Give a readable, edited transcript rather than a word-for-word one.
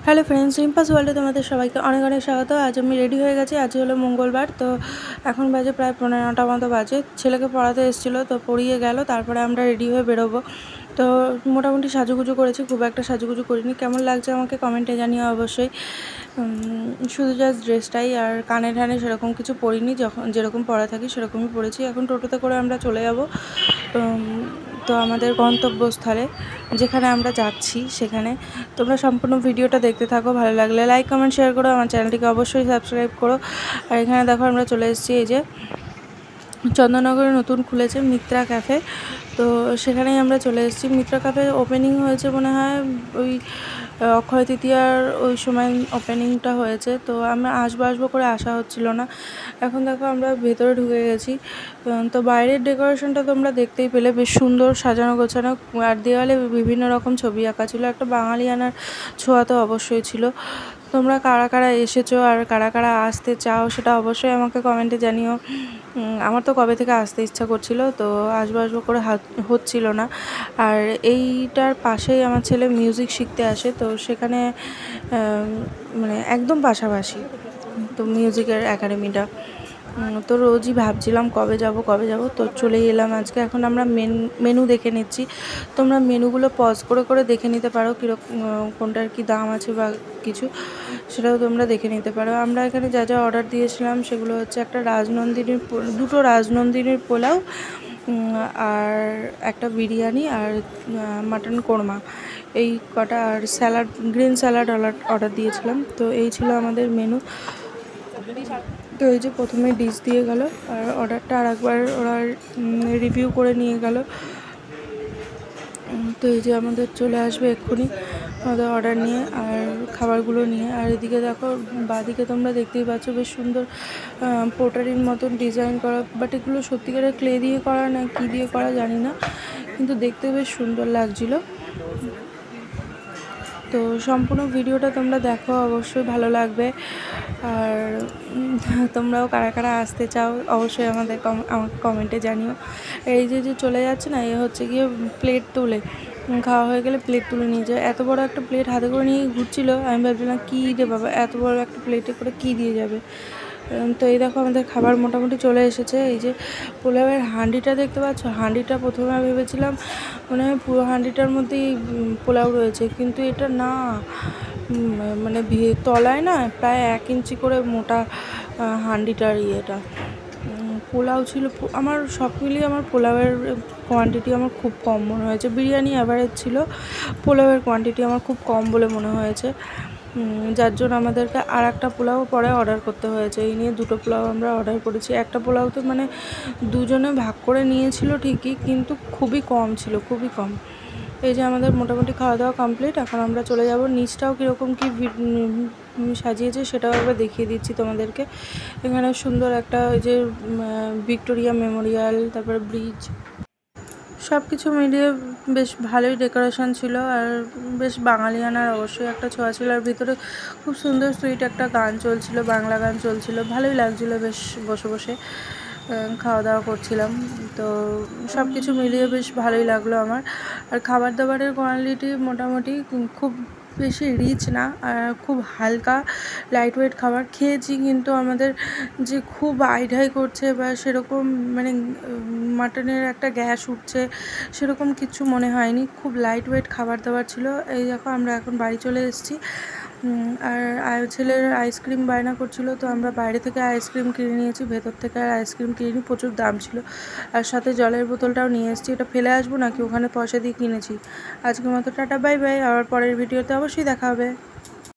Hello friends, রিম্পাস ওয়ার্ল্ডে তোমাদের সবাইকে অনেক অনেক স্বাগত। আজ আমি রেডি হয়ে গেছি। আজ হলো মঙ্গলবার, তো এখন বাজে প্রায় 9:15 মতো বাজে। ছেলেকে পড়াতে এসেছিলো, তো পড়িয়ে গেল, তারপরে আমরা রেডি হয়ে বেরোবো। তো মোটামুটি সাজুগুজু করেছি, খুব একটা সাজুগুজু করিনি। কেমন লাগছে আমাকে কমেন্টে জানিও অবশ্যই। শুধু জাস্ট ড্রেসটাই, আর কানে ঠানে সেরকম কিছু পরিনি, যখন যেরকম পরা থাকি সেরকমই পরেছি। এখন টোটোতে করে আমরা চলে যাব তো আমাদের গন্তব্যস্থলে, যেখানে আমরা যাচ্ছি সেখানে। তোমরা সম্পূর্ণ ভিডিওটা দেখতে থাকো, ভালো লাগলে লাইক কমেন্ট শেয়ার করো, আমার চ্যানেলটিকে অবশ্যই সাবস্ক্রাইব করো। আর এখানে দেখো আমরা চলে এসেছি, এই যে চন্দননগরে নতুন খুলেছে মিত্রা ক্যাফে, তো সেখানেই আমরা চলে এসেছি। মিত্রা ক্যাফে ওপেনিং হয়েছে মনে হয় ওই অক্ষয় তৃতীয়ার ওই সময় ওপেনিংটা হয়েছে, তো আমরা আসবো করে আসা হচ্ছিল না। এখন দেখো আমরা ভেতরে ঢুকে গেছি। তো বাইরের ডেকোরেশনটা তোমরা দেখতেই পেলে, বেশ সুন্দর সাজানো গোছানো, আর দেওয়ালে বিভিন্ন রকম ছবি আঁকা ছিল। একটা বাঙালিয়ানার ছোঁয়া তো অবশ্যই ছিল। তোমরা কারা কারা এসেছো আর কারা কারা আসতে চাও সেটা অবশ্যই আমাকে কমেন্টে জানিও। আমার তো কবে থেকে আসতে ইচ্ছা করছিল, তো আসবো করে হচ্ছিল না। আর এইটার পাশেই আমার ছেলে মিউজিক শিখতে আসে, তো সেখানে মানে একদম পাশাপাশি তো মিউজিকের একাডেমিটা। তো রোজই ভাবছিলাম কবে যাব, তো চলেই এলাম আজকে। এখন আমরা মেনু দেখে নিচ্ছি। তোমরা মেনুগুলো পজ করে দেখে নিতে পারো, কীরকম কোনটার কী দাম আছে বা কিছু, সেটাও তোমরা দেখে নিতে পারো। আমরা এখানে যা যা অর্ডার দিয়েছিলাম সেগুলো হচ্ছে একটা দুটো রাজনন্দিনীর পোলাও, আর একটা বিরিয়ানি, আর মাটন কোরমা, এই কটা, আর স্যালাড, গ্রিন স্যালাড অর্ডার দিয়েছিলাম। তো এই ছিল আমাদের মেনু। তো এই যে প্রথমে ডিশ দিয়ে গেল, আর অর্ডারটা আর একবার ওরা রিভিউ করে নিয়ে গেল। তো এই যে আমাদের চলে আসবে এক্ষুনি আমাদের অর্ডার নিয়ে আর খাবারগুলো নিয়ে। আর এদিকে দেখো বাঁদিকে তোমরা দেখতেই পাচ্ছ বেশ সুন্দর পোটারির মতন ডিজাইন করা, বাট এগুলো সত্যিকারের ক্লে দিয়ে করা না কী দিয়ে করা জানি না, কিন্তু দেখতে বেশ সুন্দর লাগছিলো। তো সম্পূর্ণ ভিডিওটা তোমরা দেখো, অবশ্যই ভালো লাগবে। আর তোমরাও কারা কারা আসতে চাও অবশ্যই আমাকে কমেন্টে জানিও। এই যে চলে যাচ্ছে না, এ হচ্ছে গিয়ে প্লেট তুলে, খাওয়া হয়ে গেলে প্লেট তুলে নিয়ে যায়। এত বড় একটা প্লেট হাতে করে নিয়ে ঘুরছিল, আমি ভাবছিলাম কী রে বাবা, এত বড় একটা প্লেটে করে কী দিয়ে যাবে। তো এই দেখো আমাদের খাবার মোটামুটি চলে এসেছে। এই যে পোলাওয়ের হাঁডিটা দেখতে পাচ্ছ, হাঁডিটা প্রথমে ভেবেছিলাম মনে হয় পুরো হাঁডিটার মধ্যেই পোলাও রয়েছে, কিন্তু এটা না, মানে তলায় না প্রায় 1 ইঞ্চি করে মোটা হাঁডিটার ইয়েটা পোলাও ছিল। আমার সব মিলিয়ে আমার পোলাওয়ের কোয়ান্টিটি আমার খুব কম মনে হয়েছে। বিরিয়ানি অ্যাভারেজ ছিল, পোলাওয়ের কোয়ান্টিটি আমার খুব কম বলে মনে হয়েছে, যার জন্য আমাদেরকে আর একটা পোলাও পরে অর্ডার করতে হয়েছে। এই নিয়ে দুটো পোলাও আমরা অর্ডার করেছি। একটা পোলাও তো মানে দুজনে ভাগ করে নিয়েছিল ঠিকই, কিন্তু খুবই কম ছিল, খুবই কম। এই যে আমাদের মোটামুটি খাওয়া দাওয়া কমপ্লিট। এখন আমরা চলে যাব। নিচটাও কীরকম কী সাজিয়েছে সেটাও একবার দেখিয়ে দিচ্ছি তোমাদেরকে। এখানে সুন্দর একটা ওই যে ভিক্টোরিয়া মেমোরিয়াল, তারপরে ব্রিজ, সব কিছু মিলিয়ে বেশ ভালোই ডেকোরেশন ছিল, আর বেশ বাঙালিয়ানার অবশ্যই একটা ছোঁয়া ছিল। আর ভিতরে খুব সুন্দর সুইট একটা গান চলছিল, বাংলা গান চলছিল, ভালোই লাগছিলো বেশ বসে বসে খাওয়া দাওয়া করছিলাম। তো সব কিছু মিলিয়ে বেশ ভালোই লাগলো আমার। আর খাবার দাবারের কোয়ালিটি মোটামুটি খুব বেশি রিচ না, আর খুব হালকা লাইট ওয়েট খাবার খেয়েছি, কিন্তু আমাদের যে খুব আইঢাই করছে বা সেরকম মানে মাটনের একটা গ্যাস উঠছে সেরকম কিছু মনে হয়নি। খুব লাইট ওয়েট খাবার দাবার ছিল। এই দেখো আমরা এখন বাড়ি চলে এসেছি। আর ছেলের আইসক্রিম বায়না করছিল, তো আমরা বাইরে থেকে আইসক্রিম কিনে নিয়েছি, ভেতর থেকে আর আইসক্রিম কিনিনি, প্রচুর দাম ছিল। আর সাথে জলের বোতলটাও নিয়ে এসেছি। এটা ফেলে আসবো নাকি, ওখানে পয়সা দিয়ে কিনেছি। আজকের মতো টাটা, বাই বাই। আবার পরের ভিডিওতে অবশ্যই দেখা হবে।